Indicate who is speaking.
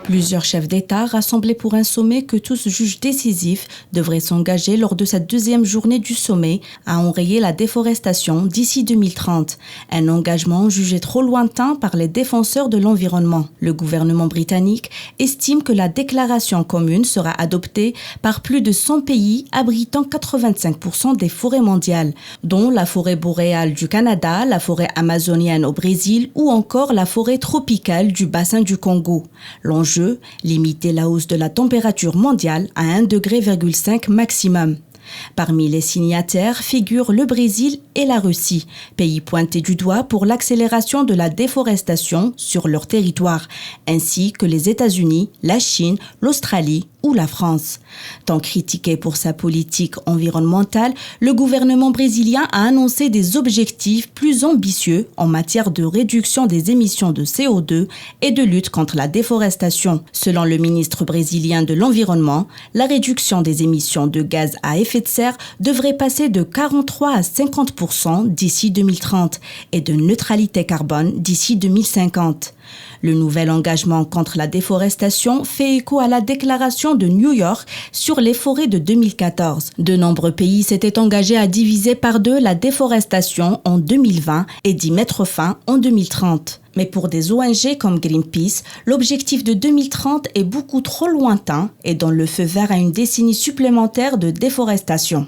Speaker 1: Plusieurs chefs d'État rassemblés pour un sommet que tous jugent décisif devraient s'engager lors de cette deuxième journée du sommet à enrayer la déforestation d'ici 2030. Un engagement jugé trop lointain par les défenseurs de l'environnement. Le gouvernement britannique estime que la déclaration commune sera adoptée par plus de 100 pays abritant 85% des forêts mondiales, dont la forêt boréale du Canada, la forêt amazonienne au Brésil ou encore la forêt tropicale du bassin du Congo. L'enjeu, limiter la hausse de la température mondiale à 1,5 degré maximum. Parmi les signataires figurent le Brésil et la Russie, pays pointés du doigt pour l'accélération de la déforestation sur leur territoire, ainsi que les États-Unis, la Chine, l'Australie ou la France. Tant critiqué pour sa politique environnementale, le gouvernement brésilien a annoncé des objectifs plus ambitieux en matière de réduction des émissions de CO2 et de lutte contre la déforestation. Selon le ministre brésilien de l'Environnement, la réduction des émissions de gaz à effet de serre devrait passer de 43 à 50% d'ici 2030 et de neutralité carbone d'ici 2050. Le nouvel engagement contre la déforestation fait écho à la déclaration de New York sur les forêts de 2014. De nombreux pays s'étaient engagés à diviser par deux la déforestation en 2020 et d'y mettre fin en 2030. Mais pour des ONG comme Greenpeace, l'objectif de 2030 est beaucoup trop lointain et donne le feu vert à une décennie supplémentaire de déforestation.